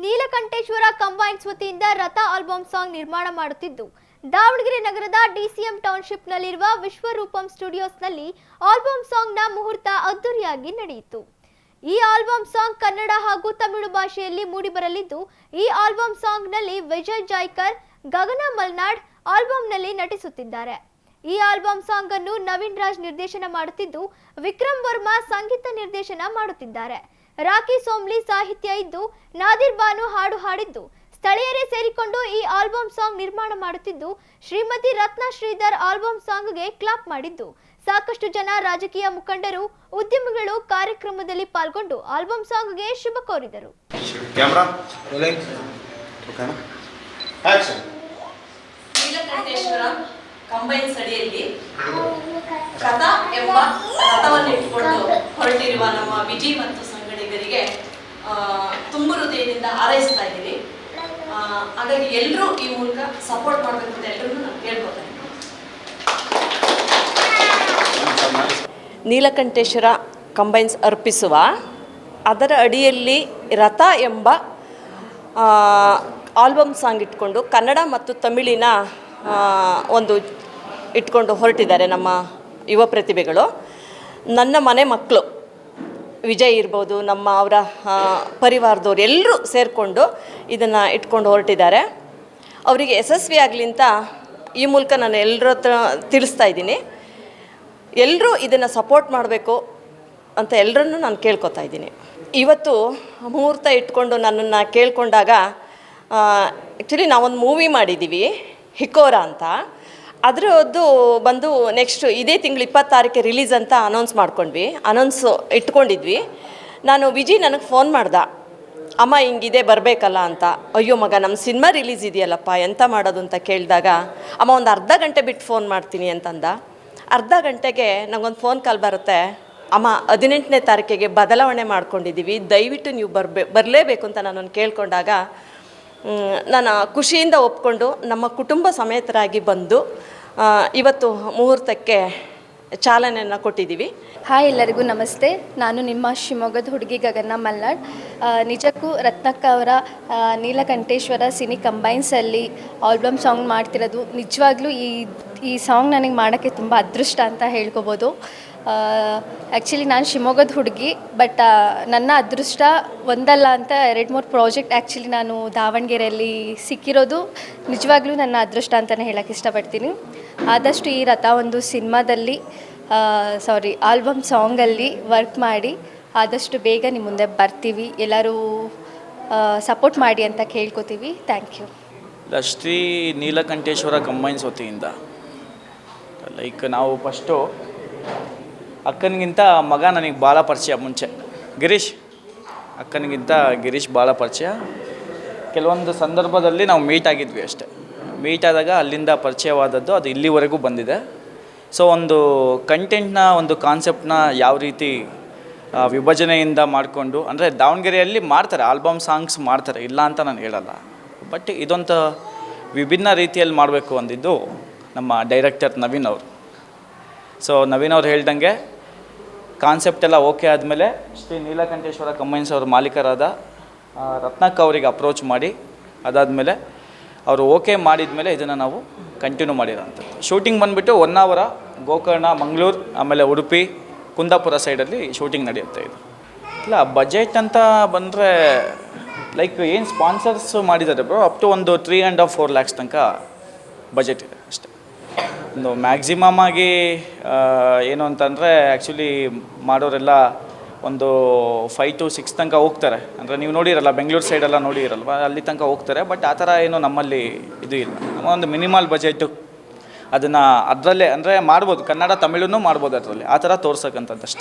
Neelakanteshwara combines ವತಿಯಿಂದ ರಥ album song ನಿರ್ಮಾಣ ಮಾಡುತ್ತಿದ್ದು ದಾವಣಗೆರೆ ನಗರದ ಡಿಸಿಎಂ ಟೌನ್ಶಿಪ್ನಲ್ಲಿರುವ ವಿಶ್ವರೂಪಂ ಸ್ಟುಡಿಯೋಸ್ನಲ್ಲಿ ಆಲ್ಬಮ್ ಸಾಂಗ್ನ ಮುಹೂರ್ತ ಅದ್ದೂರಿಯಾಗಿ ನಡೆಯಿತು. ಈ ಆಲ್ಬಮ್ ಸಾಂಗ್ ಕನ್ನಡ ಹಾಗೂ ತಮಿಳು ಭಾಷೆಯಲ್ಲಿ ಮೂಡಿಬರಲಿದ್ದು, ಈ ಆಲ್ಬಮ್ ಸಾಂಗ್ನಲ್ಲಿ ವಿಜಯ್ ಜಾಯ್ಕರ್, ಗಗನ ಮಲ್ನಾಡ್ ಆಲ್ಬಮ್ನಲ್ಲಿ ನಟಿಸುತ್ತಿದ್ದಾರೆ. ಈ ಆಲ್ಬಮ್ ಸಾಂಗ್ ಅನ್ನು ನವೀನ್ ರಾಜ್ ನಿರ್ದೇಶನ ಮಾಡುತ್ತಿದ್ದು, ವಿಕ್ರಮ್ ವರ್ಮಾ ಸಂಗೀತ ನಿರ್ದೇಶನ ಮಾಡುತ್ತಿದ್ದಾರೆ. ರಾಕಿ ಸೋಮ್ಲಿ ಸಾಹಿತ್ಯ ಇದ್ದು, ನಾದಿರ್ ಬಾನು ಹಾಡು ಹಾಡಿದ್ದು, ಸ್ಥಳೀಯರೇ ಸೇರಿಕೊಂಡು ಈ ಆಲ್ಬಮ್ ಸಾಂಗ್ ನಿರ್ಮಾಣ ಮಾಡುತ್ತಿದ್ದು, ಶ್ರೀಮತಿ ರತ್ನ ಶ್ರೀಧರ್ ಆಲ್ಬಮ್ ಸಾಂಗ್ಗೆ ಕ್ಲಾಪ್ ಮಾಡಿದ್ದು, ಸಾಕಷ್ಟು ಜನ ರಾಜಕೀಯ ಮುಖಂಡರು, ಉದ್ಯಮಿಗಳು ಕಾರ್ಯಕ್ರಮದಲ್ಲಿ ಪಾಲ್ಗೊಂಡು ಆಲ್ಬಮ್ ಸಾಂಗ್ಗೆ ಶುಭ ಕೋರಿದರು. ನೀಲಕಂಠೇಶ್ವರ ಕಂಬೈನ್ಸ್ ಅಡಿಯಲ್ಲಿ ರಥ ಎಂಬ ರಥವನ್ನು ಇಟ್ಟುಕೊಂಡು ಹೊರಟಿರುವ ನಮ್ಮ ವಿಜಿ ಮತ್ತು ಸಂಗಡಿಗರಿಗೆ ತುಂಬ ಹೃದಯದಿಂದ ಹಾರೈಸ್ತಾ ಇದ್ದೀವಿ. ಹಾಗಾಗಿ ಎಲ್ಲರೂ ಈ ಮೂಲಕ ಸಪೋರ್ಟ್ ಮಾಡಬೇಕು ಅಂತ ಎಲ್ಲರೂ ನಾನು ಕೇಳ್ಕೊತೇನೆ. ನೀಲಕಂಠೇಶ್ವರ ಕಂಬೈನ್ಸ್ ಅರ್ಪಿಸುವ ಅದರ ಅಡಿಯಲ್ಲಿ ರಥ ಎಂಬ ಆಲ್ಬಮ್ ಸಾಂಗ್ ಇಟ್ಕೊಂಡು ಕನ್ನಡ ಮತ್ತು ತಮಿಳಿನ ಒಂದು ಇಟ್ಕೊಂಡು ಹೊರಟಿದ್ದಾರೆ ನಮ್ಮ ಯುವ ಪ್ರತಿಭೆಗಳು. ನನ್ನ ಮನೆ ಮಕ್ಕಳು ವಿಜಯ್ ಇರ್ಬೋದು, ನಮ್ಮ ಅವರ ಪರಿವಾರದವ್ರು ಎಲ್ಲರೂ ಸೇರಿಕೊಂಡು ಇದನ್ನು ಇಟ್ಕೊಂಡು ಹೊರಟಿದ್ದಾರೆ. ಅವರಿಗೆ ಯಶಸ್ವಿ ಆಗಲಿ ಅಂತ ಈ ಮೂಲಕ ನಾನು ಎಲ್ಲರ ಹತ್ರ ತಿಳಿಸ್ತಾ ಇದ್ದೀನಿ. ಎಲ್ಲರೂ ಇದನ್ನು ಸಪೋರ್ಟ್ ಮಾಡಬೇಕು ಅಂತ ಎಲ್ಲರನ್ನೂ ನಾನು ಕೇಳ್ಕೊತಾ ಇದ್ದೀನಿ. ಇವತ್ತು ಮುಹೂರ್ತ ಇಟ್ಕೊಂಡು ನನ್ನನ್ನು ಕೇಳ್ಕೊಂಡಾಗ ಆ್ಯಕ್ಚುಲಿ ನಾವೊಂದು ಮೂವಿ ಮಾಡಿದ್ದೀವಿ ಹಿಕೋರ ಅಂತ. ಅದರದ್ದು ಬಂದು ನೆಕ್ಸ್ಟ್ ಇದೇ ತಿಂಗಳು 26 ರಿಲೀಸ್ ಅಂತ ಅನೌನ್ಸ್ ಇಟ್ಕೊಂಡಿದ್ವಿ. ನಾನು ವಿಜಿ ನನಗೆ ಫೋನ್ ಮಾಡ್ದೆ, ಅಮ್ಮ ಹಿಂಗಿದೆ ಬರಬೇಕಲ್ಲ ಅಂತ. ಅಯ್ಯೋ ಮಗ, ನಮ್ಮ ಸಿನಿಮಾ ರಿಲೀಸ್ ಇದೆಯಲ್ಲಪ್ಪ, ಎಂತ ಮಾಡೋದು ಅಂತ ಕೇಳಿದಾಗ, ಅಮ್ಮ ಒಂದು ಅರ್ಧ ಗಂಟೆ ಬಿಟ್ಟು ಫೋನ್ ಮಾಡ್ತೀನಿ ಅಂತಂದ. ಅರ್ಧ ಗಂಟೆಗೆ ನನಗೊಂದು ಫೋನ್ ಕಾಲ್ ಬರುತ್ತೆ, ಅಮ್ಮ 18ನೇ ತಾರೀಕಿಗೆ ಬದಲಾವಣೆ ಮಾಡ್ಕೊಂಡಿದ್ದೀವಿ, ದಯವಿಟ್ಟು ನೀವು ಬರಲೇಬೇಕು ಅಂತ ನನ್ನನ್ನು ಕೇಳ್ಕೊಂಡಾಗ ನಾನು ಖುಷಿಯಿಂದ ಒಪ್ಕೊಂಡು ನಮ್ಮ ಕುಟುಂಬ ಸಮೇತರಾಗಿ ಬಂದು ಇವತ್ತು ಮುಹೂರ್ತಕ್ಕೆ ಚಾಲನೆಯನ್ನು ಕೊಟ್ಟಿದ್ದೀವಿ. ಹಾಯ್, ಎಲ್ಲರಿಗೂ ನಮಸ್ತೆ. ನಾನು ನಿಮ್ಮ ಶಿವಮೊಗ್ಗದ ಹುಡುಗಿ ಗಗನ ಮಲ್ನಾಡ್. ನಿಜಕ್ಕೂ ರತ್ನಕ್ಕ ಅವರ ನೀಲಕಂಠೇಶ್ವರ ಸಿನಿ ಕಂಬೈನ್ಸಲ್ಲಿ ಆಲ್ಬಮ್ ಸಾಂಗ್ ಮಾಡ್ತಿರೋದು ನಿಜವಾಗ್ಲೂ ಈ ಸಾಂಗ್ ನನಗೆ ಮಾಡೋಕ್ಕೆ ತುಂಬ ಅದೃಷ್ಟ ಅಂತ ಹೇಳ್ಕೊಬೋದು. ಆ್ಯಕ್ಚುಲಿ ನಾನು ಶಿವಮೊಗ್ಗದ ಹುಡುಗಿ, ಬಟ್ ನನ್ನ ಅದೃಷ್ಟ ಒಂದಲ್ಲ ಅಂತ 2-3 ಪ್ರಾಜೆಕ್ಟ್ ಆ್ಯಕ್ಚುಲಿ ನಾನು ದಾವಣಗೆರೆಯಲ್ಲಿ ಸಿಕ್ಕಿರೋದು ನಿಜವಾಗ್ಲೂ ನನ್ನ ಅದೃಷ್ಟ ಅಂತಲೇ ಹೇಳೋಕ್ಕೆ ಇಷ್ಟಪಡ್ತೀನಿ. ಆದಷ್ಟು ಈ ರಥ ಒಂದು ಸಿನಿಮಾದಲ್ಲಿ ಆಲ್ಬಮ್ ಸಾಂಗಲ್ಲಿ ವರ್ಕ್ ಮಾಡಿ ಆದಷ್ಟು ಬೇಗ ನಿಮ್ಮ ಮುಂದೆ ಬರ್ತೀವಿ. ಎಲ್ಲರೂ ಸಪೋರ್ಟ್ ಮಾಡಿ ಅಂತ ಕೇಳ್ಕೊತೀವಿ. Thank you. Shri Neelakanteshwara combines ವತಿಯಿಂದ ನಾವು ಫಸ್ಟು ಅಕ್ಕನಿಗಿಂತ ಮಗ ನನಗೆ ಭಾಳ ಪರಿಚಯ. ಮುಂಚೆ ಅಕ್ಕನಿಗಿಂತ ಗಿರೀಶ್ ಭಾಳ ಪರಿಚಯ. ಕೆಲವೊಂದು ಸಂದರ್ಭದಲ್ಲಿ ನಾವು ಮೀಟ್ ಆಗಿದ್ವಿ ಅಷ್ಟೇ. ಮೀಟ್ ಆದಾಗ ಅಲ್ಲಿಂದ ಪರಿಚಯವಾದದ್ದು ಅದು ಇಲ್ಲಿವರೆಗೂ ಬಂದಿದೆ. ಸೊ ಒಂದು ಕಂಟೆಂಟ್ನ ಒಂದು ಕಾನ್ಸೆಪ್ಟನ್ನ ಯಾವ ರೀತಿ ವಿಭಜನೆಯಿಂದ ಮಾಡಿಕೊಂಡು, ಅಂದರೆ ದಾವಣಗೆರೆಯಲ್ಲಿ ಮಾಡ್ತಾರೆ, ಆಲ್ಬಮ್ ಸಾಂಗ್ಸ್ ಮಾಡ್ತಾರೆ, ಇಲ್ಲ ಅಂತ ನಾನು ಹೇಳಲ್ಲ. ಬಟ್ ಇದೊಂದು ವಿಭಿನ್ನ ರೀತಿಯಲ್ಲಿ ಮಾಡಬೇಕು ಅಂದಿದ್ದು ನಮ್ಮ ಡೈರೆಕ್ಟರ್ ನವೀನ್ ಅವರು. ಸೊ ನವೀನ್ ಅವ್ರು ಹೇಳ್ದಂಗೆ ಕಾನ್ಸೆಪ್ಟ್ ಎಲ್ಲ ಓಕೆ ಆದಮೇಲೆ ಶ್ರೀ ನೀಲಕಂಠೇಶ್ವರ ಕಂಬೈನ್ಸ್ ಅವ್ರ ಮಾಲೀಕರಾದ ರತ್ನಕ್ಕ ಅವರಿಗೆ ಅಪ್ರೋಚ್ ಮಾಡಿ, ಅದಾದಮೇಲೆ ಅವರು ಓಕೆ ಮಾಡಿದ ಮೇಲೆ ಇದನ್ನು ನಾವು ಕಂಟಿನ್ಯೂ ಮಾಡಿರೋಂಥದ್ದು. ಶೂಟಿಂಗ್ ಬಂದುಬಿಟ್ಟು 1 hour ಗೋಕರ್ಣ, ಮಂಗಳೂರು, ಆಮೇಲೆ ಉಡುಪಿ, ಕುಂದಾಪುರ ಸೈಡಲ್ಲಿ ಶೂಟಿಂಗ್ ನಡೆಯುತ್ತೆ. ಇದು ಇಲ್ಲ ಬಜೆಟ್ ಅಂತ ಬಂದರೆ ಏನು ಸ್ಪಾನ್ಸರ್ಸ್ ಮಾಡಿದ್ದಾರೆ ಬ್ರೋ, ಅಪ್ ಟು ಒಂದು 3.5-4 lakhs ತನಕ ಬಜೆಟ್ ಇದೆ ಅಷ್ಟೇ. ಒಂದು ಮ್ಯಾಕ್ಸಿಮಮ್ ಆಗಿ ಏನು ಅಂತಂದರೆ ಆ್ಯಕ್ಚುಲಿ ಮಾಡೋರೆಲ್ಲ ಒಂದು 5 to 6 ತನಕ ಹೋಗ್ತಾರೆ. ಅಂದರೆ ನೀವು ನೋಡಿರಲ್ಲ, ಬೆಂಗಳೂರು ಸೈಡೆಲ್ಲ ನೋಡಿರಲ್ವ, ಅಲ್ಲಿ ತನಕ ಹೋಗ್ತಾರೆ. ಬಟ್ ಆ ಥರ ಏನು ನಮ್ಮಲ್ಲಿ ಇದು ಇಲ್ಲ. ನಮ್ಮ ಒಂದು ಮಿನಿಮಲ್ ಬಜೆಟು ಅದನ್ನು ಅದರಲ್ಲೇ ಅಂದರೆ ಮಾಡ್ಬೋದು, ಕನ್ನಡ ತಮಿಳನ್ನೂ ಮಾಡ್ಬೋದು ಅದರಲ್ಲಿ, ಆ ಥರ ತೋರ್ಸಕ್ಕಂಥದ್ದಷ್ಟೇ.